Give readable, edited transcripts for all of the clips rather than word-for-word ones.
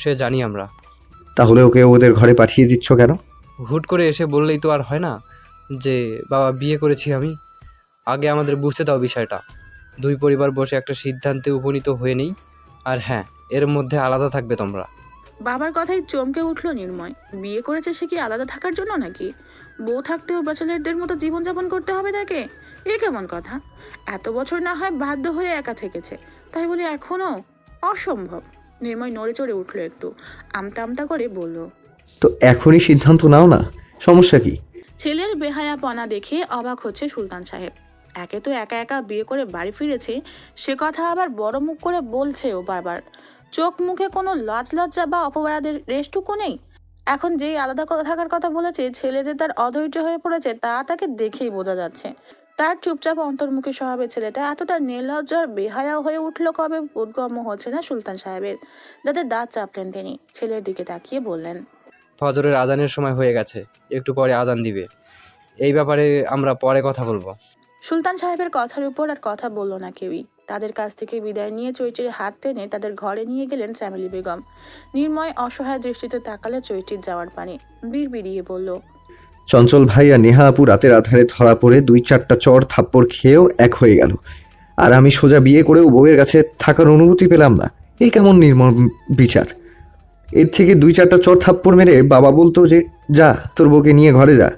সে জানি আমরা। তাহলে ওকে ওদের ঘরে পাঠিয়ে দিচ্ছ কেন? হুট করে এসে বললেই তো আর হয় না যে বাবা বিয়ে করেছি আমি। আগে আমাদের বুঝতে দাও বিষয়টা। দুই পরিবার বসে একটা সিদ্ধান্তে উপনীত হয়ে নেই। আর হ্যাঁ, এর মধ্যে আলাদা থাকবে তোমরা। বাবার কথায় চমকে উঠল নির্ময়। বিয়ে করেছে সে কি আলাদা থাকার জন্য নাকি? বউ থাকতেও ব্যাচেলারদের মতো জীবনযাপন করতে হবে তাকে? এ কেমন কথা? এত বছর না হয় বাধ্য হয়ে একা থেকেছে, তাই বলে এখনো? অসম্ভব। নির্ময় নড়ে চড়ে উঠল একটু, আমতা আমতা করে বলল। তো এখনই সিদ্ধান্ত নাও না, সমস্যা কি? ছেলের বেহায়াপনা দেখে অবাক হচ্ছে সুলতান সাহেব। একে তো একা একা বিয়ে করে বাড়ি ফিরেছে, সে কথা আবার বড় মুখ করে বলছে ও বারবার। চোখ মুখে কোনো লজ লজ্জা বা অপরাধের রেশটুকু নেই। এখন যেই আলাদা থাকার কথা বলেছে, ছেলে যে তার অধৈর্য হয়ে পড়েছে তা তাকে দেখেই বোঝা যাচ্ছে। তার চুপচাপ অন্তর্মুখী স্বভাবের ছেলেটা এতটা নির্লজ্জ আর বেহায়া হয়ে উঠল কবে বোধগম্য হচ্ছে না সুলতান সাহেবের। যাতে দাঁত চাপলেন তিনি, ছেলের দিকে তাকিয়ে বললেন। ফজরের আজানের সময় হয়ে গেছে, একটু পরে আজান দিবে। এই ব্যাপারে আমরা পরে কথা বলবো। সুলতান সাহেবের কথার উপর আর কথা বলল না কেউই। তাদের কাছ থেকে বিদায় নিয়ে চৈচির হাত টেনে তাদের ঘরে নিয়ে গেলেন শ্যামিলী বেগম। নির্ময় অসহায় দৃষ্টিতে তাকালে চৈচির যাওয়ার পানে, বিড়বিড়িয়ে বলল। চঞ্চল ভাই আর নেহা আপু রাতের আধারে ধরা পড়ে 2-4টা চড় থাপ্পড় খেয়েও এক হয়ে গেল, আর আমি সোজা বিয়ে করেও বউয়ের কাছে থাকার অনুমতি পেলাম না। এই কেমন নির্মম বিচার! এর থেকে 2-4টা চড় থাপ্পড় মেরে বাবা বলতো যে যা তোর বউকে নিয়ে ঘরে যা।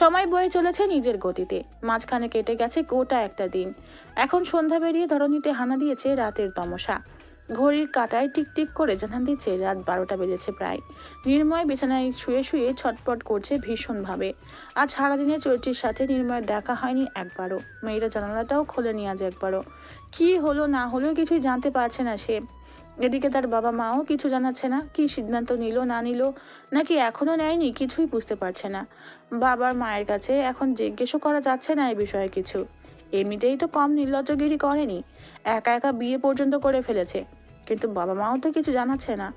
সময় বয়ে চলেছে নিজের গতিতে। মাঝখানে কেটে গেছে গোটা একটা দিন। এখন সন্ধ্যা বেরিয়ে ধরণীতে হানা দিয়েছে রাতের তমসা। ঘড়ির কাঁটায় টিকটিক করে জানান দিচ্ছে রাত 12টা বেজেছে প্রায়। নির্ময় বিছানায় শুয়ে শুয়ে ছটপট করছে ভীষণভাবে। আজ সারাদিনে চৈত্রীর সাথে নির্ময়ের দেখা হয়নি একবারও। মেয়েটা জানালাটাও খোলেনি আজ একবারও। কি হলো না হলো কিছুই জানতে পারছে না সে। এদিকে তার বাবা মাও কিছু জানাচ্ছে না, কি সিদ্ধান্ত নিল না নিল, নাকি এখনো নেয়নি, কিছুই বুঝতে পারছে না। বাবার মায়ের কাছে এখন জিজ্ঞেসও করা যাচ্ছে না এই বিষয়ে কিছু। এমনিতেই তো কম নির্লজ্জগিরি করেনি, একা একা বিয়ে পর্যন্ত করে ফেলেছে। কিন্তু বাবা মাও তো কিছু জানাচ্ছে না।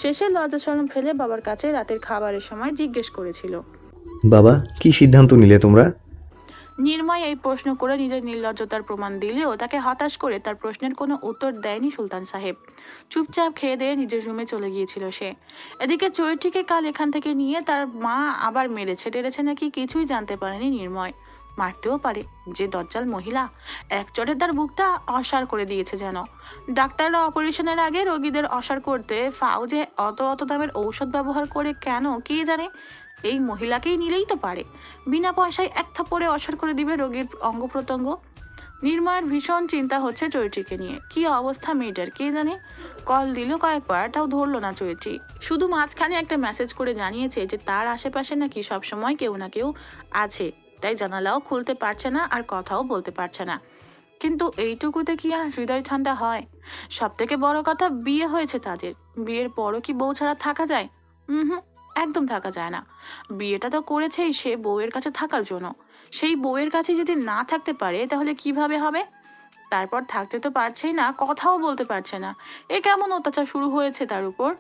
শেষে লজ্জা শরম ফেলে বাবার কাছে রাতের খাবারের সময় জিজ্ঞেস করেছিল। বাবা, কি সিদ্ধান্ত নিলে তোমরা? নির্ময় এই প্রশ্ন করে নিজের নির্লজ্জতার প্রমাণ দিলেও তাকে হতাশ করে তার প্রশ্নের কোনো উত্তর দেয়নি সুলতান সাহেব। চুপচাপ খেয়ে দিয়ে নিজের রুমে চলে গিয়েছিল সে। এদিকে চৈত্রীকে কাল এখান থেকে নিয়ে তার মা আবার মেরেছে টেরেছে নাকি কিছুই জানতে পারেনি নির্ময়। মারতেও পারে, যে দজ্জাল মহিলা। এক চড়ে তার বুকটা অসাড় করে দিয়েছে যেন। ডাক্তাররা অপারেশনের আগে রোগীদের অসাড় করতে ফাও যে অত অত দামের ঔষধ ব্যবহার করে কেন কে জানে। এই মহিলাকেই নিলেই তো পারে, বিনা পয়সায় এক থাপ্পড়ে অসাড় করে দিবে রোগীর অঙ্গ প্রত্যঙ্গ। নির্ময়ের ভীষণ চিন্তা হচ্ছে চৈত্রীকে নিয়ে। কি অবস্থা মেয়েটার কে জানে। কল দিল কয়েকবার, তাও ধরলো না চৈত্রী। শুধু মাঝখানে একটা মেসেজ করে জানিয়েছে যে তার আশেপাশে নাকি সবসময় কেউ না কেউ আছে, তাই জানালাও খুলতে পারছে না আর কথাও বলতে পারছে না। কিন্তু এইটুকুতে কি আর হৃদয় ঠান্ডা হয়? সব থেকে বড় কথা, বিয়ে হয়েছে তাদের। বিয়ের পরও কি বউ ছাড়া থাকা যায়? হুম, একদম থাকা যায় না। বিয়েটা তো করেছেই সে বউয়ের কাছে থাকার জন্য। সেই বউয়ের কাছে যদি না থাকতে পারে তাহলে কিভাবে হবে? তারপর থাকতে তো পারছেই না, কথাও বলতে পারছে না। এ কেমন অত্যাচার শুরু হয়েছে তার উপর।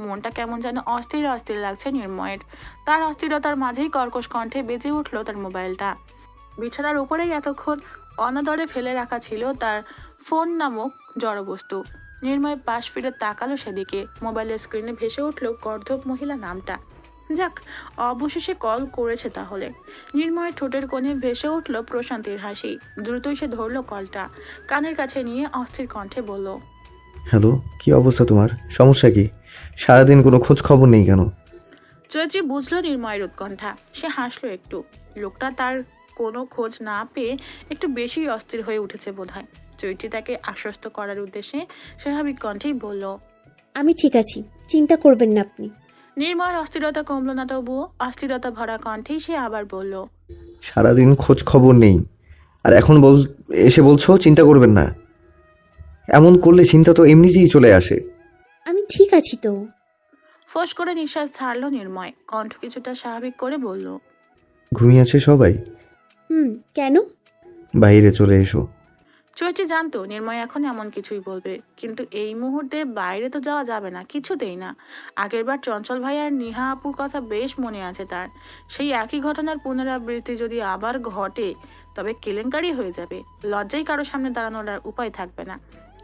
মনটা কেমন যেন অস্থির অস্থির লাগছে নির্ময়ের। তার অস্থিরতার মাঝেই কর্কশ কণ্ঠে বেজে উঠল তার মোবাইলটা। বিছানার উপরেই এতক্ষণ অনাদরে ফেলে রাখা ছিল তার ফোন নামক জড়বস্তু। নির্ময় পাশ ফিরে তাকালো সেদিকে। মোবাইলের স্ক্রিনে ভেসে উঠল গর্ধব মহিলা নামটা। যাক, অবশেষে কল করেছে তাহলে। নির্ময় ঠোঁটের কোণে ভেসে উঠল প্রশান্তির হাসি। দ্রুতই সে ধরল কলটা, কানের কাছে নিয়ে অস্থির কণ্ঠে বলল। হ্যালো, কি অবস্থা তোমার? সমস্যা কি? সারাদিন কোনো খোঁজ খবর নেই কেন? চৈত্রী বুঝলো নির্ময়ের উৎকণ্ঠা। সে হাসলো একটু। লোকটা তার কোনো খোঁজ না পেয়ে একটু বেশি অস্থির হয়ে উঠেছে বোধহয়। চৈত্রী তাকে আশ্বস্ত করার উদ্দেশ্যে স্বাভাবিক কণ্ঠেই বলল। আমি ঠিক আছি, চিন্তা করবেন না আপনি। নির্ময়ের অস্থিরতা কমল না তবুও। অস্থিরতা ভরা কণ্ঠেই সে আবার বলল। সারাদিন খোঁজ খবর নেই, আর এখন এসে বলছো চিন্তা করবেন না? এমন করলে চিন্তা তো এমনিতেই চলে আসে। আমি ঠিক আছি তো। ফোঁস করে নিঃশ্বাস ছাড়ল নির্ময়। কণ্ঠ কিছুটা স্বাভাবিক করে বলল। ঘুমিয়েছে সবাই? কেন? বাইরে চলে এসো। চৈত্রী জানতো নির্ময় এখন এমন কিছুই বলবে, কিন্তু এই মুহূর্তে বাইরে তো যাওয়া যাবে না, কিছুতেই না। আগেরবার চঞ্চল ভাই আর নিহা আপুর কথা বেশ মনে আছে তার। সেই একই ঘটনার পুনরাবৃত্তি যদি আবার ঘটে তবে কেলেঙ্কারি হয়ে যাবে। লজ্জায় কারো সামনে দাঁড়ানোর আর উপায় থাকবে না।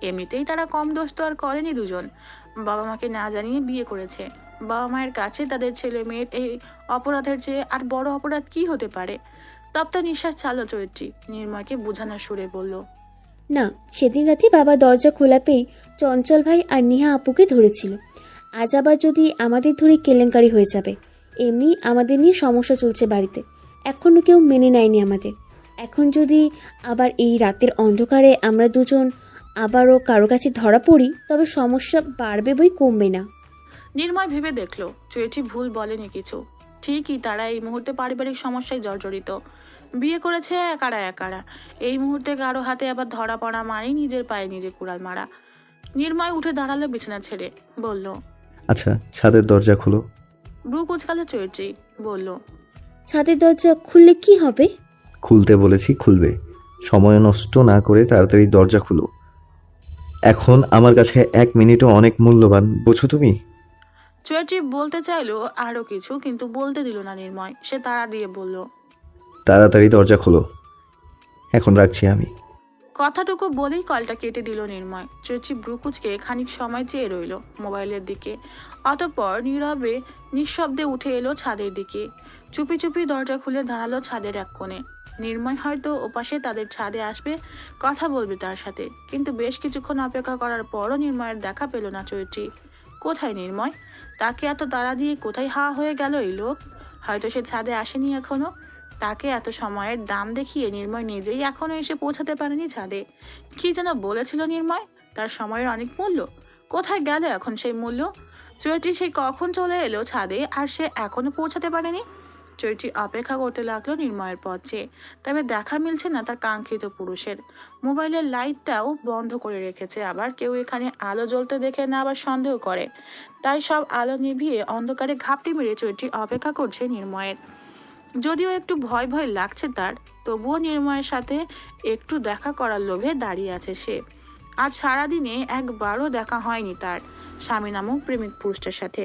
এমনিতেই তারা কম দোষ তো আর করেনি দুজন। বাবা মাকে না জানিয়ে বিয়ে করেছে। বাবা মায়ের কাছে তাদের ছেলে মেয়ের এই অপরাধের চেয়ে আর বড় অপরাধ কি হতে পারে? তপ্ত নিঃশ্বাস ছাড়লো চৈত্রী। নির্ময়কে বোঝানোর সুরে বলল, না, সেদিন রাতে বাবা দরজা খোলা পেয়ে চঞ্চল ভাই আর নেহা আপুকে ধরেছিল। আজ আবার যদি আমাদের ধরে কেলেঙ্কারি হয়ে যাবে। এমনি আমাদের নিয়ে সমস্যা চলছে বাড়িতে, এখনও কেউ মেনে নেয়নি আমাদের। এখন যদি আবার এই রাতের অন্ধকারে আমরা দুজন আবারও কারো কাছে ধরা পড়ি, তবে সমস্যা বাড়বে বই কমবে না। নির্ময় ভেবে দেখলো চৈত্রী ভুল বলেনি কিছু। ঠিকই, তারা এই মুহূর্তে পারিবারিক সমস্যায় জর্জরিত। বিয়ে করেছে একারা একারা। এই মুহূর্তে কারো হাতে আবার ধরা পড়া মানেই নিজের পায়ে নিজে কুড়াল মারা। নির্ময় উঠে দাঁড়ালো বিছানা ছেড়ে, বলল, আচ্ছা, ছাদের দরজা খোলো। ব্রু কুচকালো চৈত্রী, বলল, ছাদের দরজা খুললে কি হবে? খুলতে বলেছি, খুলবে। সময় নষ্ট না করে তাড়াতাড়ি দরজা খুলো। এখন আমার কাছে 1 মিনিটও অনেক মূল্যবান, বুঝো তুমি? চৈত্রী বলতে চাইলো আরো কিছু, কিন্তু বলতে দিল না নির্ময়। সে তাড়া দিয়ে বলল, তাড়াতাড়ি দরজা খোলো। এখন রাখছি আমি। কথাটুকু বলেই কলটা কেটে দিল নির্ময়। চৈত্রী ব্রুকুচকে খানিক সময় চেয়ে রইল মোবাইলের দিকে। অতঃপর নীরবে নিঃশব্দে উঠে এলো ছাদের দিকে। চুপি চুপি দরজা খুলে দাঁড়ালো ছাদের এক কোণে। নির্ময় হয়তো ওপাশে তাদের ছাদে আসবে, কথা বলবে তার সাথে। কিন্তু বেশ কিছুক্ষণ অপেক্ষা করার পরও নির্ময়ের দেখা পেল না চৈত্রী। কোথায় নির্ময়? তাকে এত তাড়া দিয়ে কোথায় হাওয়া হয়ে গেল এই লোক? হয়তো সে ছাদে আসেনি এখনো। তাকে এত সময়ের দাম দেখিয়ে নির্ময় নিজেই এখনো এসে পৌঁছাতে পারেনি ছাদে। কি যেন বলেছিল নির্ময়, তার সময়ের অনেক মূল্য। কোথায় গেল এখন সেই মূল্য? চৈত্রী সেই কখন চলে এলো ছাদে, আর সে এখনো পৌঁছাতে পারেনি। চৈত্রী অপেক্ষা করতে লাগলো নির্ময়ের পথ চেয়ে। তবে দেখা মিলছে না তার কাঙ্ক্ষিত পুরুষের। মোবাইলের লাইটটাও বন্ধ করে রেখেছে। আবার কেউ এখানে আলো জ্বলতে দেখে না আবার সন্দেহ করে। তাই সব আলো নিভিয়ে অন্ধকারে ঘাপটি মেরে চৈত্রী অপেক্ষা করছে নির্ময়ের। যদিও একটু ভয় ভয় লাগছে তার, তবুও নির্ময়ের সাথে একটু দেখা করার লোভে দাঁড়িয়ে আছে সে। আজ সারাদিনে একবারও দেখা হয়নি তার স্বামী নামক প্রেমিক পুরুষটার সাথে।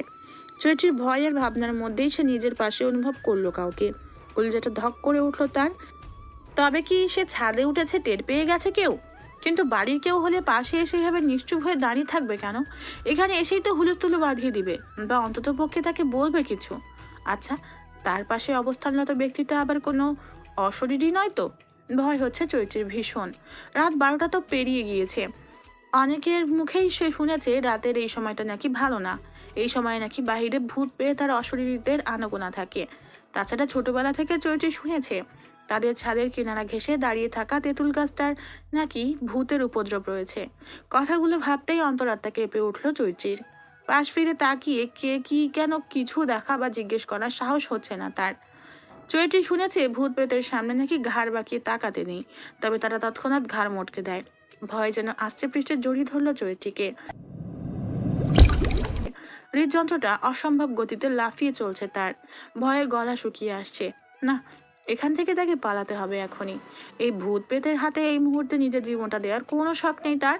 চৈত্রীর ভয়ের ভাবনার মধ্যেই সে নিজের পাশে অনুভব করলো কাউকে। কলিজাটা ধক করে উঠলো তার। তবে কি সে ছাদে উঠেছে টের পেয়ে গেছে কেউ? কিন্তু বাড়ির কেউ হলে পাশে এসে এভাবে নিশ্চুপ হয়ে দাঁড়িয়ে থাকবে কেন? এখানে এসেই তো হুলস্থুলু বাঁধিয়ে দিবে, বা অন্তত পক্ষে তাকে বলবে কিছু। আচ্ছা, তার পাশে অবস্থানরত ব্যক্তিটা আবার কোনো অশরীরই নয় তো? ভয় হচ্ছে চৈত্রীর ভীষণ। রাত 12টা তো পেরিয়ে গিয়েছে। অনেকের মুখেই সে শুনেছে রাতের এই সময়টা নাকি ভালো না। এই সময় নাকি বাহিরে ভূত পেয়ে তার অশরীরীদের আনাগোনা থাকে। তাছাড়া ছোটবেলা থেকে চৈত্রী শুনেছে তাদের ছাদের কিনারা ঘেঁষে দাঁড়িয়ে থাকা তেঁতুল গাছটার নাকি ভূতের উপদ্রব রয়েছে। কথাগুলো ভাবতেই অন্তরাত্মা কেঁপে উঠল চৈত্রীর। পাশ ফিরে তাকিয়ে কে কি কেন কিছু দেখা বা জিজ্ঞেস করার সাহস হচ্ছে না তার। চৈত্রী শুনেছে ভূত প্রেতের সামনে নাকি ঘাড় বাঁকিয়ে তাকাতে নেই, তবে তারা তৎক্ষণাৎ ঘাড় মটকে দেয়। ভয় যেন আস্তে পৃষ্ঠে জড়িয়ে ধরল চৈত্রীকে। হৃদযন্ত্রটা অসম্ভব গতিতে লাফিয়ে চলছে তার। ভয়ে গলা শুকিয়ে আসছে। না, এখান থেকে তাকে পালাতে হবে এখনই। এই ভূত প্রেতের হাতে এই মুহূর্তে নিজের জীবনটা দেওয়ার কোনো শখ নেই তার।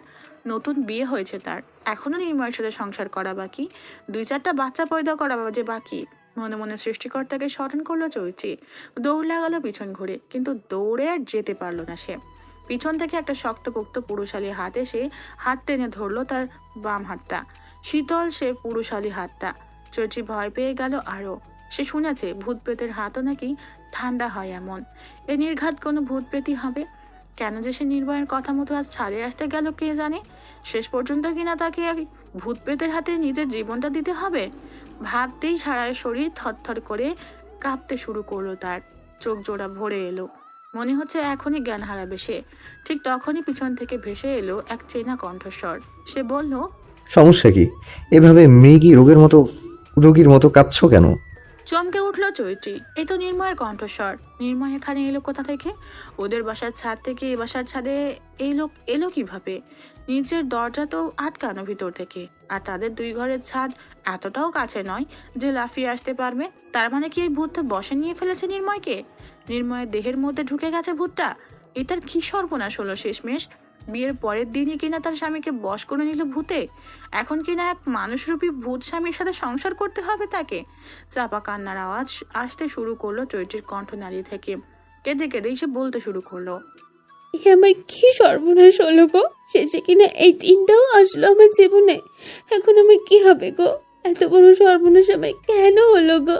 নতুন বিয়ে হয়েছে তার, এখনো নির্ময়ের সাথে সংসার করা বাকি, 2-4টা বাচ্চা পয়দা করা যে বাকি। মনে মনে সৃষ্টিকর্তাকে স্মরণ করলো চৈত্রী। দৌড় লাগালো পিছন ঘুরে, কিন্তু দৌড়ে আর যেতে পারলো না সে। পিছন থেকে একটা শক্তপোক্ত পুরুষালী হাত এসে হাত টেনে ধরলো তার বাম হাতটা। শীতল সে পুরুষালী হাতটা। চৈত্রী ভয় পেয়ে গেল আরো। সে শুনেছে ভূত প্রেতের হাতও নাকি ঠান্ডা হয় এমন। এ নির্ঘাত কোনো ভূত প্রেতই হবে। কেন যে সে নির্ভয়ের কথা মতো আজ ছাড়ে আসতে গেল কে জানে। শেষ পর্যন্ত কিনা তাকে ভূত প্রেতের হাতে নিজের জীবনটা দিতে হবে। ভাবতেই সারা শরীর থরথর করে কাঁপতে শুরু করলো তার। চোখ জোড়া ভরে এলো, মনে হচ্ছে এখনই জ্ঞান হারাবে সে। ঠিক তখনই পিছন থেকে ভেসে এলো এক চেনা কণ্ঠস্বর। সে বলল, সমস্যা কি? এভাবে রোগীর মতো কাঁপছো কেন? চমকে উঠল চৈত্রী। এই তো নির্ময়ের কণ্ঠস্বর। নির্ময় এখানে এলো কোথা থেকে? ওদের বাসার ছাদ থেকে এ বাসার ছাদে এই লোক এলো কিভাবে? নিচের দরজা তো আটকানো ভিতর থেকে, আর তাদের 2 ঘরের ছাদ এতটাও কাছে নয় যে লাফিয়ে আসতে পারবে। তার মানে কি এই ভূতটা বসে নিয়ে ফেলেছে নির্ময়কে? নির্ময়ের দেহের মধ্যে ঢুকে গেছে ভূতটা? এটার কি সর্বনাশ হলো শেষমেশ? বিয়ের পরের দিনই কিনা তার স্বামীকে বশ করে নিল ভূতে। এখন কিনা এক মানুষরূপী ভূত স্বামীর সাথে সংসার করতে হবে তাকে। চাপা কান্নার আওয়াজ আসতে শুরু করলো চৈত্রীর কণ্ঠনালী থেকে। কেঁদে কেঁদেই সে বলতে শুরু করলো, এ আমার কি সর্বনাশ হলো গো, শেষে কিনা এই দিনটাও আসলো আমার জীবনে। এখন আমার কি হবে গো? এত বড় সর্বনাশ আমার কেন হলো গো?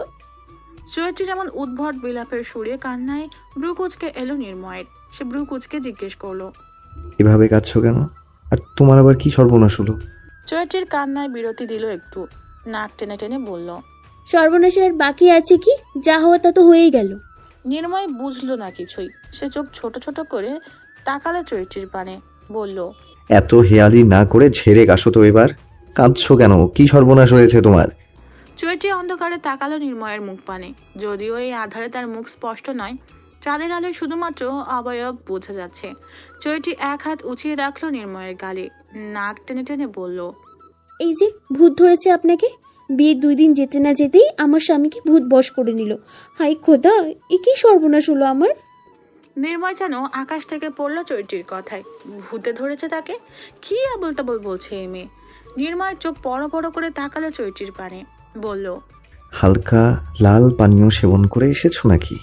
চৈত্রীর এমন উদ্ভট বিলাপের সুরে কান্নায় ব্রু কুচকে এলো নির্ময়ের। সে ব্রু কুচকে জিজ্ঞেস করলো, এভাবে কাঁদছো কেন? আর তোমার আবার কি সর্বনাশ হলো? চৈত্রীর কান্নায় বিরতি দিল একটু, নাক টেনে টেনে বলল। সর্বনাশের আর বাকি আছে কি? যা হওয়া তা তো হয়েই গেল। নির্ময় বুঝলো না কিছুই। সে চোখ ছোট ছোট করে তাকালো চৈত্রীর পানে, বলল, এত হেয়ালি না করে ঝেড়ে কাশো তো এবার। কাঁদছো কেন? কি সর্বনাশ হয়েছে তোমার? চৈত্রী অন্ধকারে তাকালো নির্ময়ের মুখ পানে। যদিও এই আধারে তার মুখ স্পষ্ট নয়, চাঁদের আলোয় শুধুমাত্র অবয়ব বোঝা যাচ্ছে। চৈত্রী এক হাত উঁচিয়ে রাখলো নির্ময়ের গালে, নাক টেনে টেনে বলল, এই যে ভূত ধরেছে আপনাকে, বিয়ের 2 দিন যেতে না যেতেই আমার স্বামীকে ভূত বশ করে নিল। হাই খোদা, এ কি সর্বনাশ হলো আমার। নির্ময় যেন আকাশ থেকে পড়লো চৈত্রীর কথায়। ভূতে ধরেছে তাকে? কি আবল তাবল বলছে এ মেয়ে। নির্ময় চোখ বড় বড় করে তাকালো চৈত্রীর পানে, বলল, হালকা লাল পানীয় সেবন করে এসেছো নাকি?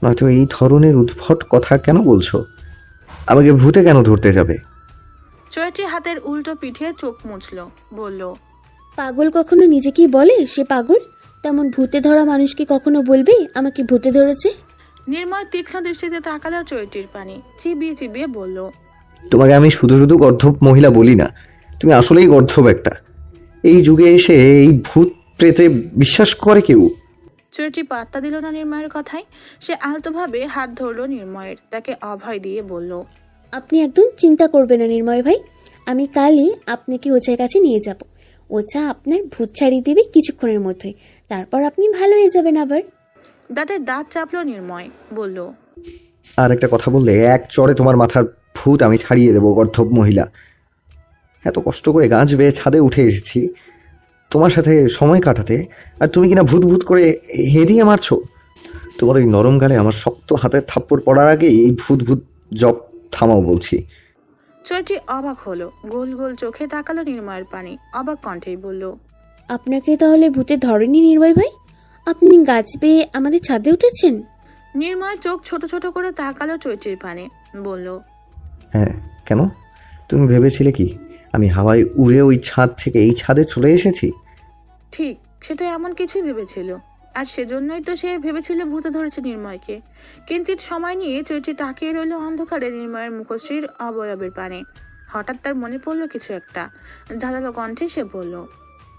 নয়তো এই ধরনের উদ্ভট কথা কেন বলছো? আমাকে ভূতে কেন ধরতে যাবে? চৈত্রী হাতের উল্টো পিঠে চোখ মুছলো, বলল, পাগল কখনো নিজেকেই বলে সে পাগল? তেমন ভূতে ধরা মানুষ কি কখনো বলবে আমাকে ভূতে ধরেছে? নির্ময় তীক্ষ্ণ দৃষ্টিতে তাকালো চৈত্রীর পানে, চিবিয়ে চিবিয়ে বলল, তোমাকে আমি শুধু শুধু গর্ধব মহিলা বলি না, তুমি আসলেই গর্ধব একটা। এই যুগে এসে এই ভূত প্রেতে বিশ্বাস করে কেউ? চৈত্রী পাত্তা দিল না নির্ময়ের কথায়। সে আলতোভাবে হাত ধরলো নির্ময়ের, তাকে অভয় দিয়ে বলল, আপনি একদম চিন্তা করবেন না নির্ময় ভাই, আমি কালই আপনাকে ওঝার কাছে নিয়ে যাব। ওঝা আপনার ভূত ছাড়িয়ে দেবে কিছুক্ষণের মধ্যেই, তারপর আপনি ভালো হয়ে যাবেন আবার। দাঁতে দাঁত চাপলো নির্ময়, বলল, আর একটা কথা বললে এক চড়ে তোমার মাথার ভূত আমি ছাড়িয়ে দেবো, গর্ধব মহিলা। এত কষ্ট করে গাছ বেয়ে ছাদে উঠে এসেছি তোমার সাথে সময় কাটাতে, আর তুমি কিনা ভূত ভূত করে হেদিয়ে মারছো। তোমার ওই নরম গালে আমার শক্ত হাতের থাপ্পড় পড়ার আগে এই ভূত ভূত জপ থামাও বলছি। চৈত্রী অবাক হলো, গোল গোল চোখে তাকালো নির্ময়ের পানে, অবাক কণ্ঠেই বলল, আপনাকে তাহলে ভূতে ধরেনি নির্ময় ভাই? আপনি গাছ বেয়ে আমাদের ছাদে উঠেছেন? নির্ময় চোখ ছোট ছোট করে তাকালো চৈত্রীর পানে, বলল, হ্যাঁ, কেন? তুমি ভেবেছিলে কি আমি হাওয়ায় উড়ে ওই ছাদ থেকে এই ছাদে চলে এসেছি? ঠিক, সে তো এমন কিছুই ভেবেছিল। আর সেজন্যই তো সে ভেবেছিল ভূতে ধরেছে নির্ময়কে। কিঞ্চিত সময় নিয়ে চৈত্রী তাকিয়ে রইল অন্ধকারে নির্ময়ের মুখশ্রীর অবয়বের পানে। হঠাৎ তার মনে পড়লো কিছু একটা। ঝাঁঝালো কণ্ঠে সে বলল,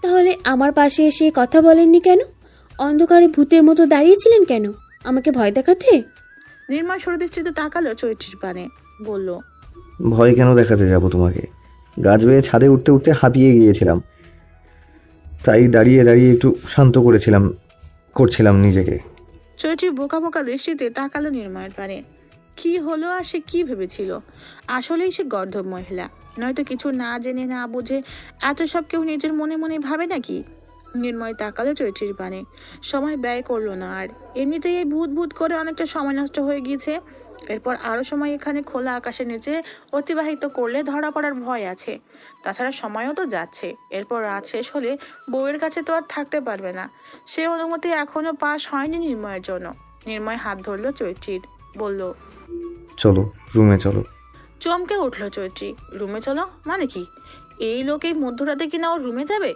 তাহলে আমার পাশে এসে কথা বলেননি কেন? অন্ধকারে ভূতের মতো দাঁড়িয়েছিলেন কেন? আমাকে ভয় দেখাতে? নির্ময় সরদৃষ্টিতে তাকালো চৈত্রীর পানে, বলল, ভয় কেন দেখাতে যাব তোমাকে? গাছ বেয়ে ছাদে উঠতে উঠতে হাঁপিয়ে গিয়েছিলাম, তাই দাঁড়িয়ে দাঁড়িয়ে একটু শান্ত করছিলাম নিজেকে। চৈত্রী বোকা বোকা দৃষ্টিতে তাকালো নির্ময়ের পানে। কি হলো আর সে কি ভেবেছিল? আসলেই সে গর্ধব মহিলা, নয়তো কিছু না জেনে না বুঝে এত সব কেউ নিজের মনে মনে ভাবে নাকি? নির্ময় তাকালো চৈত্রীর পানে, সময় ব্যয় করলো না আর। এমনিতেই এই ভূত ভূত করে অনেকটা সময় নষ্ট হয়ে গিয়েছে। এরপর আরো সময় এখানে খোলা আকাশের নিচে অতিবাহিত করলে ধরা পড়ার ভয় আছে। তাছাড়া সময়ও তো যাচ্ছে। এরপর রাত শেষ হলে বউয়ের কাছে তো আর থাকতে পারবে না। সে অনুমতি এখনো পাশ হয়নি নির্ময়ের জন্য। নির্ময় হাত ধরলো চৈত্রীর, বলল, চলো রুমে চলো। চমকে উঠলো চৈত্রী। রুমে চলো মানে কি? এই লোক এই মধ্যরাতে কিনা ওর রুমে যাবে?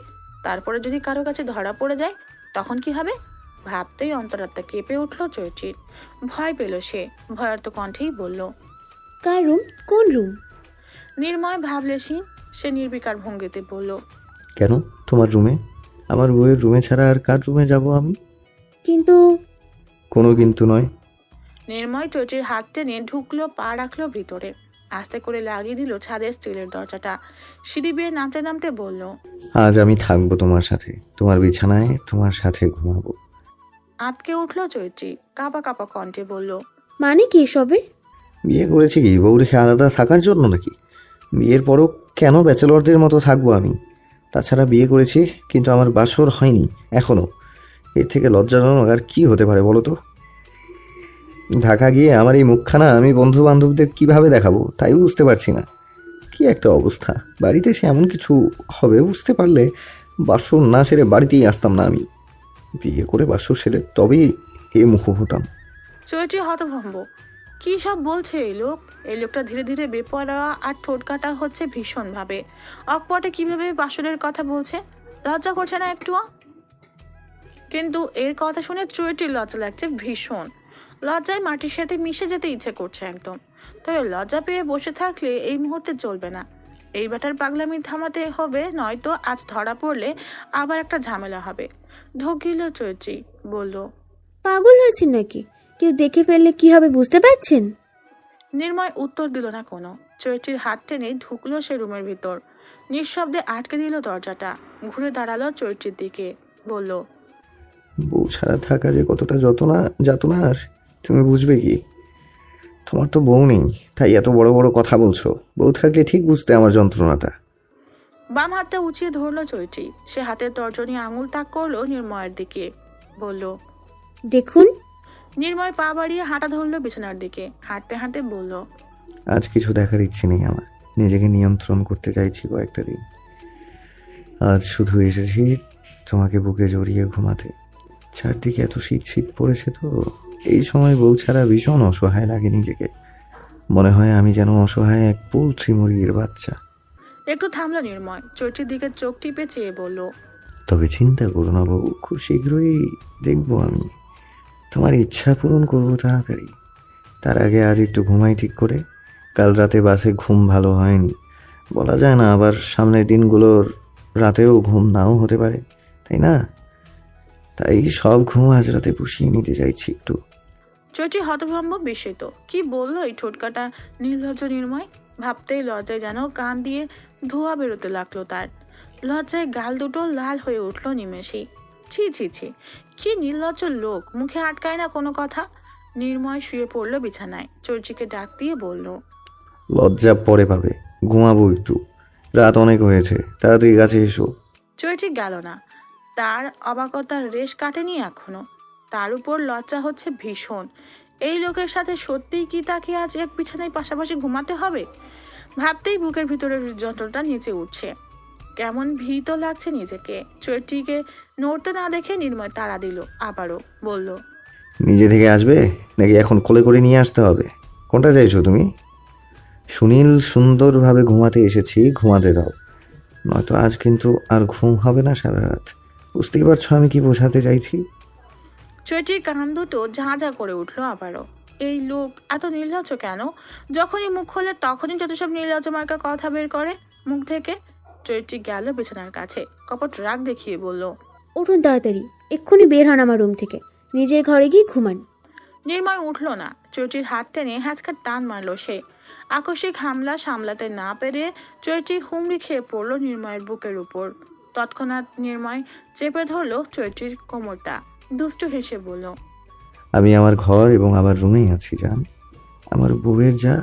তারপরে যদি কারো কাছে ধরা পড়ে যায় তখন কি হবে? ভাবতেই অন্তরাত্মা কেঁপে উঠলো চৈত্রীর। ভয় পেল সে, ভয়ার্ত কণ্ঠেই বলল, কার রুম? কোন রুম? নির্ময় ভাবলেশীন, সে নির্বিকার ভঙ্গিতে বলল, কেন তোমার রুমে? আমার বউয়ের রুমে ছাড়া আর কার রুমে যাব আমি? কিন্তু কোনো কিন্তু নয়। নির্ময় চৈত্রীর হাত টেনে ঢুকলো, পা রাখলো ভিতরে। আস্তে করে লাগিয়ে দিল ছাদের স্টিলের দরজাটা। সিঁড়ি বেয়ে নামতে নামতে বলল, আজ আমি থাকবো তোমার সাথে, তোমার বিছানায় তোমার সাথে ঘুমাবো। আঁতকে উঠলো চৈত্রী, কাঁপা কাঁপা কণ্ঠে বলল, মানে কি এসবের? বিয়ে করেছি কি বউ রেখে আলাদা থাকার জন্য নাকি? বিয়ের পরও কেন ব্যাচেলরদের মতো থাকবো আমি? তাছাড়া বিয়ে করেছি কিন্তু আমার বাসর হয়নি এখনও। এর থেকে লজ্জাজনক আর কি হতে পারে বলো তো? ঢাকা গিয়ে আমার এই মুখখানা আমি বন্ধু বান্ধবদের কীভাবে দেখাবো তাই বুঝতে পারছি না। কি একটা অবস্থা! বাড়িতে এসে এমন কিছু হবে বুঝতে পারলে বাসর না সেরে বাড়িতেই আসতাম না আমি। বিয়ে করে বাসর সেরে তবেই এ মুখ হতাম। চৈত্রী হতভম্ব। কি সব বলছে এই লোক? এই লোকটা ধীরে ধীরে বেপরোয়া আর ঠোঁট কাটা হচ্ছে ভীষণভাবে। অকপটে কিভাবে বাসনের কথা বলছে, লজ্জা করছে না একটুও? কিন্তু এর কথা শুনে চুয়েটির লজ্জা লাগছে ভীষণ। লজ্জায় মাটির সাথে মিশে যেতে ইচ্ছে করছে একদম। তবে লজ্জা পেয়ে বসে থাকলে এই মুহূর্তে চলবে না। এই ব্যাটার পাগলামি থামাতে হবে, নয়তো আজ ধরা পড়লে আবার একটা ঝামেলা হবে। ঢোক গিল চৈত্রী, বলল। পাগল হয়েছেন নাকি? কেউ দেখে ফেললে কি হবে বুঝতে পারছেন? নির্ময় উত্তর দিল না কোনো। চৈত্রীর হাত টেনে ঢুকলো সে রুমের ভিতর। নিঃশব্দে আটকে দিল দরজাটা। ঘুরে দাঁড়ালো চৈত্রীর দিকে, বলল। বউ ছাড়া থাকা যে কতটা যাতনার তুমি বুঝবে কি? তোমার তো বউ নেই, তাই এত বড় বড় কথা বলছো। বউ থাকলে ঠিক বুঝতে আমার যন্ত্রণাটা। বাম হাতটা উঁচিয়ে ধরলো চৈত্রী। সে হাতের তর্জনী আঙুল তাক করলো নির্ময়ের দিকে, বলল। দেখুন। নির্ময় পা বাড়িয়ে হাঁটা ধরলো বিছানার দিকে। হাঁটতে হাঁটতে বলল। আজ কিছু দেখার ইচ্ছে নেই আমার। নিজেকে নিয়ন্ত্রণ করতে চাইছি কয়েকটা দিন। আজ শুধু এসেছি তোমাকে বুকে জড়িয়ে ঘুমাতে। চারদিকে এত শীত শীত পড়েছে তো, এই সময় বউ ছাড়া ভীষণ অসহায় লাগে নিজেকে। মনে হয় আমি যেন অসহায় এক পোলট্রি মুরগির বাচ্চা। একটু থামলো নির্ময়, চৈত্রীর দিকে চোখ টিপে চেয়ে বলল। তবে চিন্তা করো না বউ, খুব শীঘ্রই দেখবো আমি তোমার ইচ্ছা পূরণ করবো তাড়াতাড়ি। তার আগে আজ একটু ঘুমাই ঠিক করে। কাল রাতে বাসে ঘুম ভালো হয়নি, বলা যায় না, আবার সামনের দিনগুলোর রাতেও ঘুম নাও হতে পারে, তাই না? তাই সব ঘুম আজ রাতে পুষিয়ে নিতে চাইছি একটু। চৈত্রী হতভম্ব বিস্মিত। কি বললো এই ঠোঁটকাটা নির্লজ্জ নির্ময়? ভাবতেই লজ্জায় যেন কান দিয়ে ধোঁয়া বেরোতে লাগলো তার। লজ্জায় গাল দুটো লাল হয়ে উঠলো নিমেষেই। ছি ছি ছি, কি নির্লজ্জ লোক, মুখে আটকায় না কোনো কথা। নির্ময় শুয়ে পড়লো বিছানায়। চৈত্রীকে ডাক দিয়ে বলল। লজ্জা পরে পাবে, ঘুমাবো একটু, রাত অনেক হয়েছে, তাড়াতাড়ি কাছে এসো। চৈত্রী গেল না। তার অবাকতার রেশ কাটেনি এখনো। তার উপর লজ্জা হচ্ছে ভীষণ। এই লোকের সাথে সত্যিই কি তাকে আজ এক বিছানায় পাশাপাশি ঘুমাতে হবে? ভাবতেই বুকের ভিতরের যন্ত্রণাটা নিচে উঠছে। কেমন ভীত লাগছে নিজেকে। চৈত্রীকে নড়তে না দেখে নির্ময় তাড়া দিল আবারও, বলল। নিজে থেকে আসবে নাকি এখন কোলে করে নিয়ে আসতে হবে? কোনটা চাইছো তুমি? সুনীল সুন্দরভাবে ঘুমাতে এসেছি, ঘুমাতে দাও, নয়তো আজ কিন্তু আর ঘুম হবে না সারা রাত। বুঝতেই পারছো আমি কি বোঝাতে চাইছি? চৈত্রীর কান দুটো ঝাঁঝা করে উঠলো আবারও। এই লোক এত নির্লজ্জ কেন? যখনই মুখ খোলে তখনই যত সব নির্লজ্জ মার্কা কথা বের করে মুখ থেকে। চৈত্রী গেল বিছানার কাছে, কপট রাগ দেখিয়ে বলল। উঠুন তাড়াতাড়ি, এক্ষুনি বের হন আমার রুম থেকে, নিজের ঘরে গিয়ে ঘুমান। নির্ময় উঠল না। চৈত্রীর হাত টেনে হ্যাঁচকা টান মারল সে। আকস্মিক হামলা সামলাতে না পেরে চৈত্রী হুমড়ি খেয়ে পড়ল নির্ময়ের বুকের উপর। তৎক্ষণাৎ নির্ময় চেপে ধরল চৈত্রীর কোমরটা। দুষ্টু হেসে বলল। আমি আমার ঘর এবং আমার রুমেই আছি জান। আমার বউয়ের যা,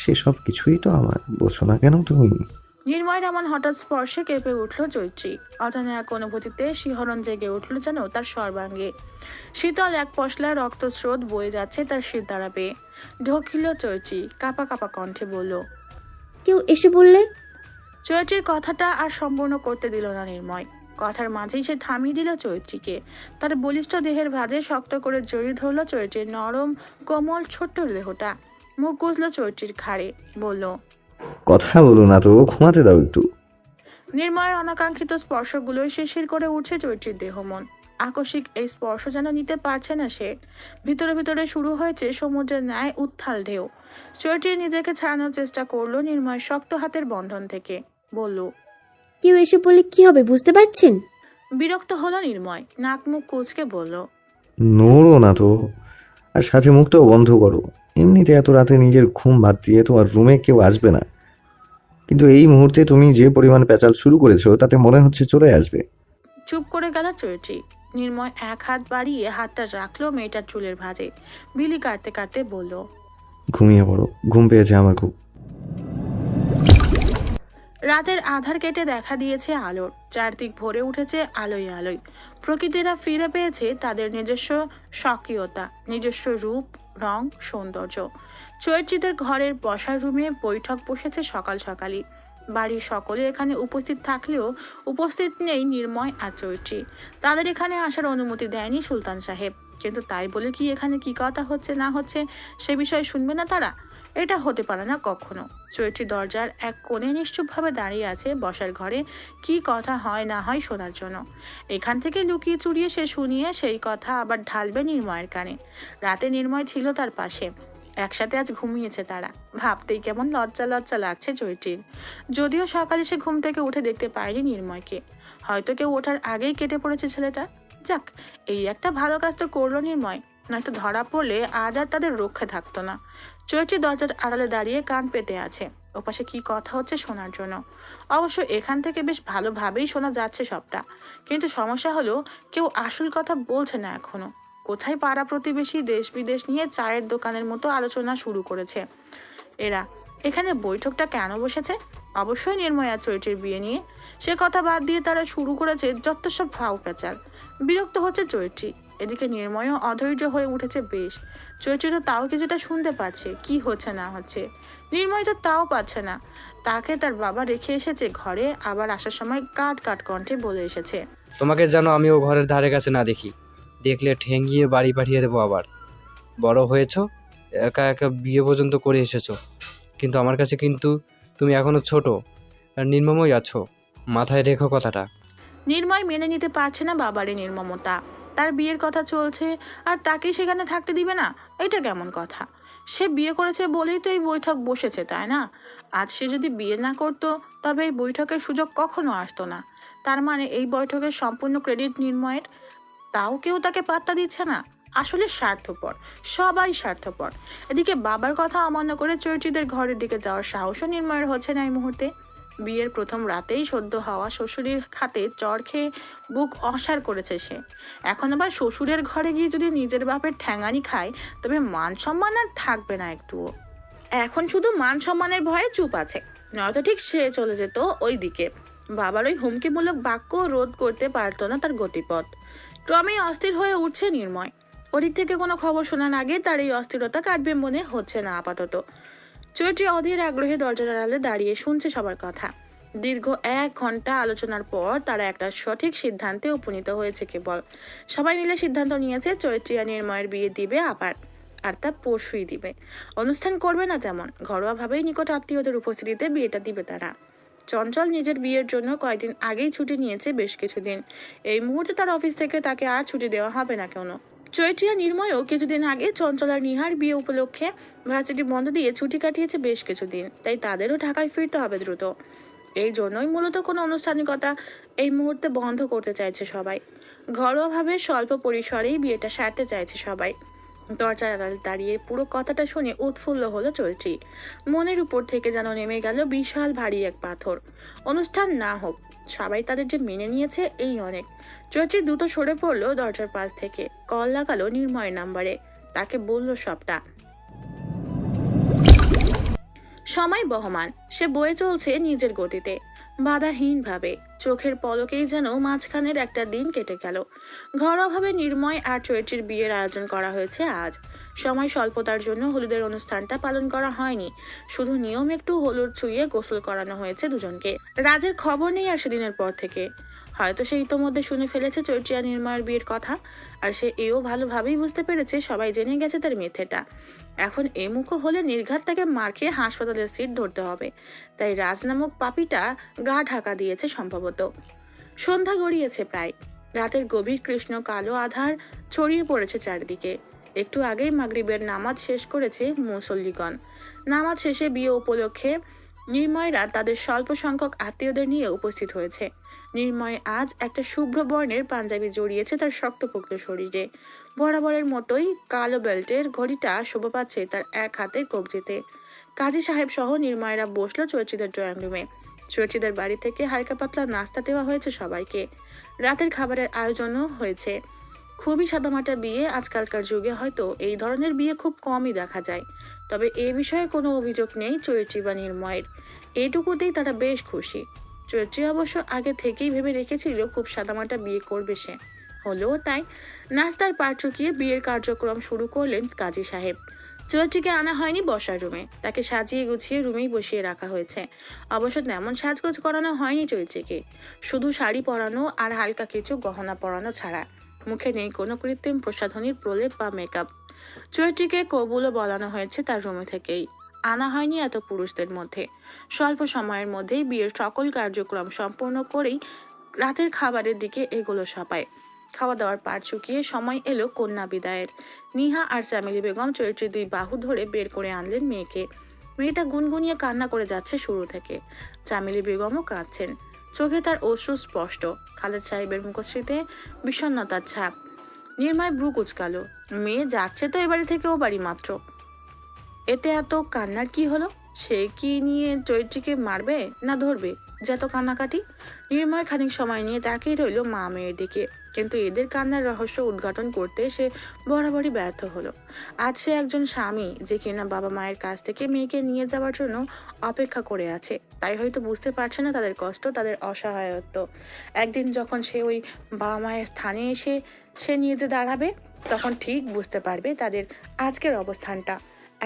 সে সব কিছুই তো আমার, বোঝো না কেন তুমি? নির্ময়ের এমন হঠাৎ স্পর্শে কেঁপে উঠল চৈত্রী। অজানা এক অনুভূতিতে শিহরণ জেগে উঠল যেন তার সর্বাঙ্গে। শীতল এক পশলা রক্তস্রোত বয়ে যাচ্ছে তার শীত দ্বারা পেয়ে। ঢোকিল চৈত্রী, কাপা কাপা কণ্ঠে বলল। কেউ এসে বললে। চৈত্রীর কথাটা আর সম্পূর্ণ করতে দিল না নির্ময়। কথার মাঝেই সে থামিয়ে দিল চৈত্রীকে। তার বলিষ্ঠ দেহের ভাঁজে শক্ত করে জড়িয়ে ধরল চৈত্রীর নরম কোমল ছোট্ট দেহটা। মুখ গুজল চৈত্রীর ঘাড়ে, বলল। কথা বলো না তো, ঘুমাতে দাও একটু। নির্ময়ের অনাকাঙ্ক্ষিত স্পর্শগুলোই শিরশির করে উঠছে চৈত্রীর দেহ মন। আকস্মিক এই স্পর্শ যেন নিতে পারছে না সে। ভিতরে ভিতরে শুরু হয়েছে সমুদ্রের ন্যায় উত্থাল ঢেউ। চৈত্রী নিজেকে ছাড়ানোর চেষ্টা করলো নির্ময়ের শক্ত হাতের বন্ধন থেকে, বলল। কেউ এসে বললে কি হবে বুঝতে পারছেন? বিরক্ত হলো নির্ময়, নাক মুখ কুঁচকে বলল। নড়ো না তো, আর সাথে মুখটাও বন্ধ করো। এমনিতে এত রাতে নিজের ঘুম বাদ দিয়ে তোমার রুমে কেউ আসবে না, কিন্তু এই মুহূর্তে তুমি যে পরিমাণ পেঁচাল শুরু করেছো তাতে মনে হচ্ছে চলে আসবে। চুপ করে গেল চৈত্রী। নির্ময় এক হাত বাড়িয়ে হাতটা রাখলো মেয়েটার চুলের ভাঁজে। বিলি কাটতে কাটতে বলল। ঘুমিয়ে পড়ো, ঘুম পেয়েছে আমার খুব। রাতের আধার কেটে দেখা দিয়েছে আলোর। চারদিক ভরে উঠেছে আলোয় আলোয়। প্রকৃতিরা ফিরে পেয়েছে তাদের নিজস্ব স্বকীয়তা, নিজস্ব রূপ, রং, সৌন্দর্য। চৈত্রীদের ঘরের বসার রুমে বৈঠক বসেছে সকাল সকালই। বাড়ির সকলে এখানে উপস্থিত থাকলেও উপস্থিত নেই নির্ময় আর চৈত্রী। তাদের এখানে আসার অনুমতি দেয়নি সুলতান সাহেব। কিন্তু তাই বলে কি এখানে কি কথা হচ্ছে না হচ্ছে সে বিষয়ে শুনবে না তারা? এটা হতে পারে না কখনো। চৈত্রী দরজার এক কোণে নিশ্চুপভাবে দাঁড়িয়ে আছে, বসার ঘরে কি কথা হয় না হয় শোনার জন্য। এখান থেকে লুকিয়ে চুরিয়ে সে শুনিয়ে সেই কথা আবার ঢালবে নির্ময়ের কানে। রাতে নির্ময় ছিল তার পাশে, একসাথে আজ ঘুমিয়েছে তারা। ভাবতেই কেমন লজ্জা লজ্জা লাগছে চৈত্রীর। যদিও সকালে সে ঘুম থেকে উঠে দেখতে পায়নি নির্ময়কে, হয়তো কেউ ওঠার আগেই কেটে পড়েছে ছেলেটা। যাক, এই একটা ভালো কাজ তো করলো নির্ময়, নয়তো ধরা পড়লে আজ আর তাদের রক্ষে থাকতো না। চৈত্রী দরজার আড়ালে দাঁড়িয়ে কান পেতে আছে, ওপাশে কি কথা হচ্ছে শোনার জন্য। অবশ্য এখান থেকে বেশ ভালোভাবেই শোনা যাচ্ছে সবটা, কিন্তু সমস্যা হলো কেউ আসল কথা বলছে না এখনো। কোথায় পাড়া প্রতিবেশী দেশ বিদেশ নিয়ে চায়ের দোকানের মতো আলোচনা শুরু করেছে এরা। এখানে বৈঠকটা কেন বসেছে? অবশ্যই নির্ময় আর চৈত্রীর বিয়ে নিয়ে। সে কথা বাদ দিয়ে তারা শুরু করেছে যত সব ফাউ পেঁচাল। বিরক্ত হচ্ছে চৈত্রী, এদিকে নির্ময়ও অধৈর্য হয়ে উঠেছে বেশ। চৈত্রী তো তাও কিছুটা শুনতে পারছে কি হচ্ছে না হচ্ছে, নির্ময় তো তাও পাচ্ছে না। তাকে তার বাবা রেখে এসেছে ঘরে, আবার আসার সময় কাট কাট কণ্ঠে বলে এসেছে, তোমাকে যেন আমি ও ঘরের ধারে কাছে না দেখি, দেখলে ঠেঙ্গিয়ে বাড়ি পাঠিয়ে দেবো আবার। বড় হয়েছো, একা একা বিয়ে পর্যন্ত করে এসেছো, কিন্তু আমার কাছে কিন্তু তুমি এখনো ছোট আর নির্মমই আছো, মাথায় রেখো কথাটা। নির্ময় মেনে নিতে পারছে না বাবারই নির্মমতা। তার বিয়ের কথা চলছে আর তাকে সেখানে থাকতে দিবে না, এটা কেমন কথা? সে বিয়ে করেছে বলেই তো এই বৈঠক বসেছে, তাই না? আজ সে যদি বিয়ে না করতো তবে এই বৈঠকের সুযোগ কখনো আসতো না। তার মানে এই বৈঠকের সম্পূর্ণ ক্রেডিট নির্ময়ের, তাও কেউ তাকে পাত্তা দিচ্ছে না। আসলে স্বার্থপর, সবাই স্বার্থপর। এদিকে বাবার কথা অমান্য করে চৈত্রীদের ঘরের দিকে যাওয়ার সাহসও নির্ময়ের হচ্ছে না এই মুহূর্তে। বিয়ের প্রথম রাতেই সদ্য হওয়া শ্বশুরের হাতে চড় খেয়ে বুক অসাড় করেছে সে। এখন আবার শ্বশুরের ঘরে গিয়ে যদি নিজের বাপের ঠ্যাঙানি খায়, তবে মান সম্মান আর থাকবে না একটুও। এখন শুধু মান সম্মানের ভয়ে চুপ আছে, নয়তো ঠিক সে চলে যেত ওই দিকে। বাবার ওই হুমকিমূলক বাক্য রোধ করতে পারতো না তার গতিপথ। ক্রমেই অস্থির হয়ে উঠছে নির্ময়। ওদিক থেকে কোনো খবর শোনার আগে তার এই অস্থিরতা কাটবে মনে হচ্ছে না আপাতত। চৈত্রী অধীর আগ্রহে দরজার আড়ালে দাঁড়িয়ে শুনছে সবার কথা। দীর্ঘ 1 ঘন্টা আলোচনার পর তারা একটা সঠিক সিদ্ধান্তে উপনীত হয়েছে কেবল। সবাই মিলে সিদ্ধান্ত নিয়েছে চৈত্রী আর নির্ময়ের বিয়ে দিবে আবার, আর তা পরশুই দিবে। অনুষ্ঠান করবে না তেমন, ঘরোয়াভাবেই নিকট আত্মীয়দের উপস্থিতিতে বিয়েটা দিবে তারা। চঞ্চল নিজের বিয়ের জন্য কয়েকদিন আগেই ছুটি নিয়েছে বেশ কিছুদিন। এই মুহূর্তে তার অফিস থেকে তাকে আর ছুটি দেওয়া হবে না কেন। চৈত্রী আর নির্ময়ও কিছুদিন আগে চঞ্চল আর নিহার বিয়ে উপলক্ষে ভার্সিটি বন্ধ দিয়ে ছুটি কাটিয়েছে বেশ কিছুদিন, তাই তাদেরও ঢাকায় ফিরতে হবে দ্রুত। এই জন্যই মূলত কোনো আনুষ্ঠানিকতা এই মুহূর্তে বন্ধ করতে চাইছে সবাই। ঘরোয়াভাবে স্বল্প পরিসরেই বিয়েটা সারতে চাইছে সবাই। দরজার আড়ালে দাঁড়িয়ে পুরো কথাটা শুনে উৎফুল্ল হলো চৈত্রী। মনের উপর থেকে যেন নেমে গেল বিশাল ভারী এক পাথর। অনুষ্ঠান না হোক, সবাই তাদের যে মেনে নিয়েছে এই অনেক। চৈত্রী দ্রুত সরে পড়লো দরজার পাশ থেকে, কল লাগালো নির্ময়ের নাম্বারে, তাকে বলল সবটা। সময় বহমান, সে বয়ে চলছে নিজের গতিতে, বাধাহীনভাবে। চোখের পলকেই যেন মাঝখানের একটা দিন কেটে গেল। ঘরোয়াভাবে নির্ময় আর চৈত্রীর বিয়ের আয়োজন করা হয়েছে আজ। সময় স্বল্পতার জন্য হলুদের অনুষ্ঠানটা পালন করা হয়নি, শুধু নিয়ম একটু হলুদ ছুঁয়ে গোসল করানো হয়েছে দুজনকে। রাজের খবর নেই আর সেদিনের পর থেকে। হয়তো সে ইতোমধ্যে শুনে ফেলেছে চৈত্রী আর নির্ময়ের বিয়ের কথা, আর সে এও ভালোভাবেই বুঝতে পেরেছে সবাই জেনে গেছে তার মিথ্যেটা। এখন এ মুখো হলে নির্ঘাত তাকে মার খেয়ে হাসপাতালের সিট ধরতে হবে, তাই রাজ নামক পাপীটা গা ঢাকা দিয়েছে সম্ভবত। সন্ধ্যা গড়িয়েছে প্রায়, রাতের গভীর কৃষ্ণ কালো আধার ছড়িয়ে পড়েছে চারিদিকে। একটু আগেই মাগরিবের নামাজ শেষ করেছে মুসল্লিগণ। নামাজ শেষে বিয়ে উপলক্ষে নির্ময়রা তাদের স্বল্প সংখ্যক আত্মীয়দের নিয়ে উপস্থিত হয়েছে। নির্ময় আজ একটা শুভ্র বর্ণের পাঞ্জাবি জড়িয়েছে তার শক্তপোক্ত শরীরে। বরাবরের মতোই কালো বেল্টের ঘড়িটা শোভা পাচ্ছে তার এক হাতের কবজিতে। কাজী সাহেব সহ নির্ময়রা বসলো চৈত্রীদের ড্রয়িং রুমে। চৈত্রীদের বাড়ি থেকে হালকা পাতলা নাস্তা দেওয়া হয়েছে সবাইকে। রাতের খাবারের আয়োজনও হয়েছে। খুবই সাদামাটা বিয়ে, আজকালকার যুগে হয়তো এই ধরনের বিয়ে খুব কমই দেখা যায়। তবে এ বিষয়ে কোনো অভিযোগ নেই চৈত্রী বা নির্ময়ের, এইটুকুতেই তারা বেশ খুশি। চৈত্রী অবশ্য আগে থেকেই ভেবে রেখেছিল খুব সাদামাটা বিয়ে করবে সে, হলো তাই। নাস্তার পাট চুকিয়ে বিয়ের কার্যক্রম শুরু করলেন কাজী সাহেব। চৈত্রীকে আনা হয়নি বসার রুমে, তাকে সাজিয়ে গুছিয়ে রুমেই বসিয়ে রাখা হয়েছে। অবশ্য তেমন সাজগোজ করানো হয়নি চৈত্রীকে, শুধু শাড়ি পরানো আর হালকা কিছু গহনা পরানো ছাড়া। মুখে নেই কোনো কৃত্রিম প্রসাধনীর প্রলেপ বা মেকআপ। চরিত্রীকে কবুলও বলানো হয়েছে তার রুমে থেকেই, আনা হয়নি এত পুরুষদের মধ্যে। স্বল্প সময়ের মধ্যেই বিয়ের সকল কার্যক্রম সম্পূর্ণ করেই রাতের খাবারের দিকে এগোলো সবাই। খাওয়া দাওয়ার পাট চুকিয়ে সময় এলো কন্যা বিদায়ের। নিহা আর চামেলি বেগম চরিত্রের দুই বাহু ধরে বের করে আনলেন মেয়েকে। মেয়েটা গুনগুনিয়ে কান্না করে যাচ্ছে শুরু থেকে। চামেলি বেগমও কাঁদছেন, চোখে তার অশ্রু স্পষ্ট। খালেদ সাহেবের মুখশ্রীতে বিষণ্ণতার ছাপ। নির্ময় ব্রু কুচকালো। মেয়ে যাচ্ছে তো এ বাড়ি থেকে ও বাড়ি মাত্র, এতে এত কান্নার কি হলো? সে কি নিয়ে চরিত্রীকে মারবে না ধরবে যে এত কান্নাকাটি? নির্ময় খানিক সময় নিয়ে তাকিয়ে রইল মা মেয়ের দিকে, কিন্তু এদের কান্নার রহস্য উদ্ঘাটন করতে সে বরাবরই ব্যর্থ হলো। আজ সে একজন স্বামী যে কিনা বাবা মায়ের কাছ থেকে মেয়েকে নিয়ে যাওয়ার জন্য অপেক্ষা করে আছে, তাই হয়তো বুঝতে পারছে না তাদের কষ্ট, তাদের অসহায়ত্ব। একদিন যখন সে ওই বাবা মায়ের স্থানে এসে সে নিয়ে যে দাঁড়াবে, তখন ঠিক বুঝতে পারবে তাদের আজকের অবস্থানটা।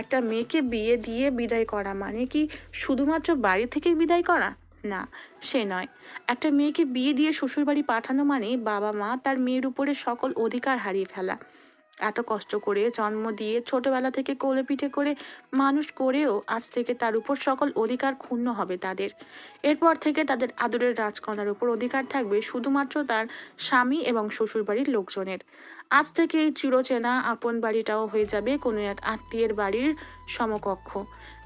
একটা মেয়েকে বিয়ে দিয়ে বিদায় করা মানে কি শুধুমাত্র বাড়ি থেকে বিদায় করা? না, সে নয়। একটা মেয়েকে বিয়ে দিয়ে শ্বশুরবাড়ি পাঠানো মানে বাবা মা তার মেয়ের উপরে সকল অধিকার হারিয়ে ফেলা। এত কষ্ট করে জন্ম দিয়ে ছোটবেলা থেকে কোলে পিঠে করে মানুষ করেও আজ থেকে তার উপর সকল অধিকার ক্ষুণ্ণ হবে তাদের। এরপর থেকে তাদের আদরের রাজকন্যার উপর অধিকার থাকবে শুধুমাত্র তার স্বামী এবং শ্বশুরবাড়ির লোকজনের। আজ থেকে এই চিরচেনা আপন বাড়িটাও হয়ে যাবে কোনো এক আত্মীয়ের বাড়ির সমকক্ষ,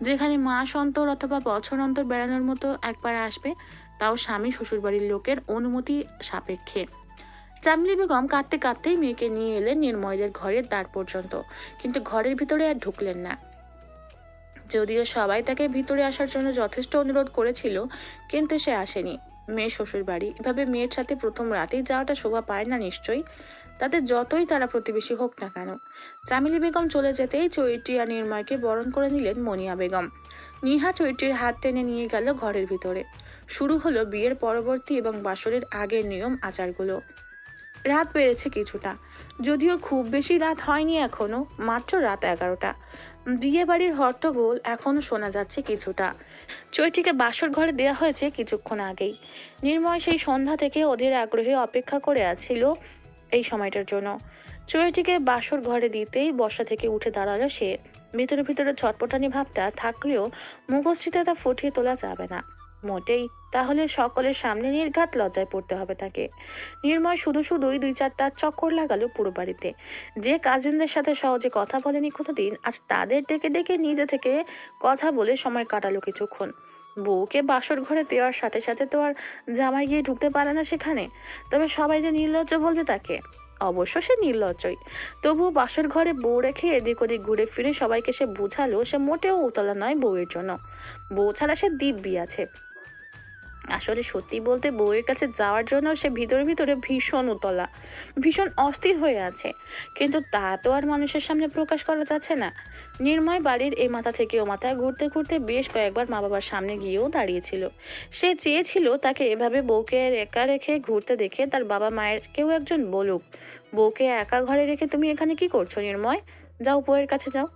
যেখানে মাস অন্তর অথবা বছর অন্তর বেড়ানোর মতো একবার আসবে, তাও স্বামী শ্বশুরবাড়ির লোকের অনুমতি সাপেক্ষে। চামেলি বেগম কাঁদতে কাঁদতেই মেয়েকে নিয়ে এলেন নির্ময়দের ঘরের দ্বার পর্যন্ত, কিন্তু ঘরের ভিতরে আর ঢুকলেন না। যদিও সবাই তাকে ভিতরে আসার জন্য যথেষ্ট অনুরোধ করেছিল, কিন্তু সে আসেনি। মেয়ে শ্বশুর বাড়ি, এভাবে মেয়ের সাথে প্রথম রাতেই যাওয়াটা শোভা পায় না নিশ্চয়ই, তাদের যতই তারা প্রতিবেশী হোক না কেন। চামেলি বেগম চলে যেতেই চৈত্রী আর নির্ময়কে বরণ করে নিলেন মনিয়া বেগম। নিহা চৈত্রীর হাত টেনে নিয়ে গেল ঘরের ভিতরে। শুরু হলো বিয়ের পরবর্তী এবং বাসরের আগের নিয়ম আচারগুলো। রাত বেড়েছে কিছুটা, যদিও খুব বেশি রাত হয়নি এখনো, মাত্র রাত 11টা। বিয়ে বাড়ির হট্টগোল এখনো শোনা যাচ্ছে কিছুটা। চৈত্রীকে বাসর ঘরে দেওয়া হয়েছে কিছুক্ষণ আগেই। নির্ময় সেই সন্ধ্যা থেকে অধীর আগ্রহে অপেক্ষা করে আছিল এই সময়টার জন্য। চৈত্রীকে বাসর ঘরে দিতেই বসা থেকে উঠে দাঁড়ালো সে। ভিতরে ভিতরে ছটপটানি ভাবটা থাকলেও মুখশ্রীতে তা ফুটিয়ে তোলা যাবে না মোটেই, তাহলে সকলের সামনে নির্ঘাত লজ্জায় পড়তে হবে তাকে। নির্ময় শুধুই 2-4টা চক্কর লাগালো পুরো বাড়িতে। যে কাজিনদের সাথে সহজে কথা বলেনি কোনোদিন, আজ তাদের ডেকে ডেকে নিজে থেকে কথা বলে সময় কাটালো কিছুক্ষণ। বউকে বাসর ঘরে দেওয়ার সাথে সাথে তো আর জামাই গিয়ে ঢুকতে পারে না সেখানে, তবে সবাই যে নির্লজ্জ বলবে তাকে। অবশ্য সে নির্লজ্জই, তবুও বাসর ঘরে বউ রেখে এদিক ওদিক ঘুরে ফিরে সবাইকে সে বোঝালো সে মোটেও উতলা নয় বউয়ের জন্য। বউ ছাড়া সে দিব্যি আছে। আসলে সত্যি বলতে বউয়ের কাছে যাওয়ার জন্য সে ভিতরে ভিতরে ভীষণ উতলা, ভীষণ অস্থির হয়ে আছে, কিন্তু তা তো আর মানুষের সামনে প্রকাশ করা যাচ্ছে না। নির্ময় বাড়ির এই মাথা থেকে ও মাথায় ঘুরতে ঘুরতে বেশ কয়েকবার মা বাবার সামনে গিয়েও দাঁড়িয়েছিল। সে চেয়েছিল তাকে এভাবে বউকে একা রেখে ঘুরতে দেখে তার বাবা মায়ের কেউ একজন বলুক, বউকে একা ঘরে রেখে তুমি এখানে কি করছো নির্ময়, যাও বউয়ের কাছে যাও।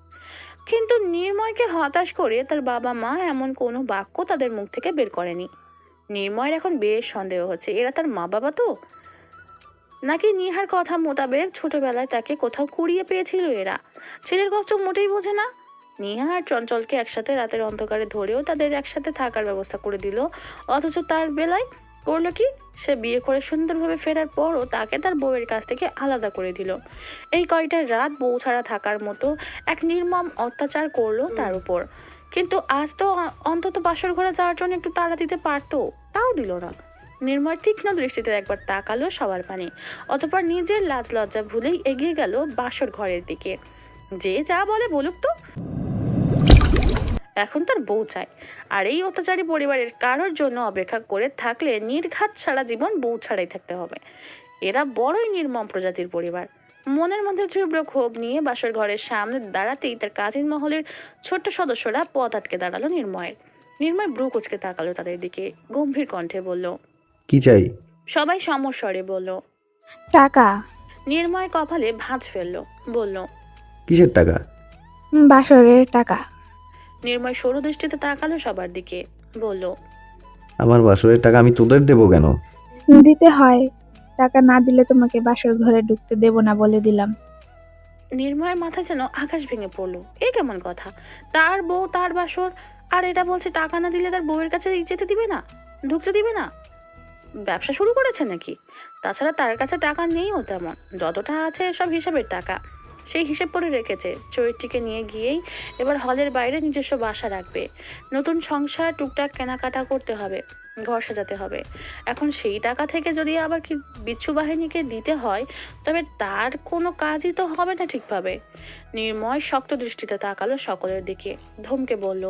কিন্তু নির্ময়কে হতাশ করে তার বাবা মা এমন কোনো বাক্য তাদের মুখ থেকে বের করেনি। নির্ময়ের এখন বেশ সন্দেহ হচ্ছে, এরা তার মা বাবা তো নাকি নিহার কথা মোতাবেক ছোটবেলায় তাকে কোথাও কুড়িয়ে পেয়েছিল এরা। ছেলের কষ্ট মোটেই বোঝে না। নিহা আর চঞ্চলকে একসাথে রাতের অন্ধকারে ধরেও তাদের একসাথে থাকার ব্যবস্থা করে দিল, অথচ তার বেলায় করলো কি, সে বিয়ে করে সুন্দরভাবে ফেরার পরও তাকে তার বউয়ের কাছ থেকে আলাদা করে দিল। এই কয়টা রাত বউ ছাড়া থাকার মতো এক নির্মম অত্যাচার করলো তার উপর। কিন্তু আজ তো অন্তত বাসর ঘরে যাওয়ার জন্য একটু তাড়া দিতে পারতো, তাও দিল না। নির্ময় তীক্ষ্ণ দৃষ্টিতে একবার তাকালো সবার পানে, অতঃপর নিজের লাজ লজ্জা ভুলেই এগিয়ে গেল বাসর ঘরের দিকে। যে যা বলে বলুক তো, এখন তার বউ চাই। আর এই অত্যাচারী পরিবারের কারোর জন্য অপেক্ষা করে থাকলে নির্ঘাত সারা জীবন বউ ছাড়াই থাকতে হবে। এরা বড়ই নির্মম প্রজাতির পরিবার। মনের মধ্যে তীব্র ক্ষোভ নিয়ে বাসর ঘরের সামনে দাঁড়াতেই তার কাজিন মহলের ছোট্ট সদস্যরা পথ আটকে দাঁড়ালো নির্ময়ের। নির্ময় ব্রু কুচকে তাকালো তাদের দিকে, গম্ভীর কণ্ঠে বলল, কি চাই? সবাই সমস্বরে বলল। টাকা। নির্ময় কপালে ভাঁজ ফেললো, বলল, কিসের টাকা? বাসরের টাকা। নির্ময় সরু দৃষ্টিতে তাকালো সবার দিকে, বলল, আমার বাসরের টাকা আমি তোদের দেবো কেন? দিতে হয়। টাকা না দিলে তোমাকে বাসর ঘরে ঢুকতে দেব না বলে দিলাম। নির্ময়ের মাথা যেন আকাশ ভেঙে পড়লো। এ কেমন কথা? তার বউ, তার বাসর, আর এটা বলছে টাকা না দিলে তার বউয়ের কাছে যেতে দিবে না, ঢুকতে দিবে না। ব্যবসা শুরু করেছে নাকি? তাছাড়া তার কাছে টাকা নেইও তেমন, যতটা আছে সব হিসাবের টাকা। সেই হিসেব করে রেখেছে চরিত্রীকে নিয়ে গিয়েই এবার হলের বাইরে নিজস্ব বাসা রাখবে। নতুন সংসার, টুকটাক কেনাকাটা করতে হবে, ঘর সাজাতে হবে। এখন সেই টাকা থেকে যদি আবার কি বিচ্ছু বাহিনীকে দিতে হয়, তবে তার কোনো কাজই তো হবে না ঠিকভাবে। নির্ময় শক্ত দৃষ্টিতে তাকালো সকলের দিকে, ধমকে বলল,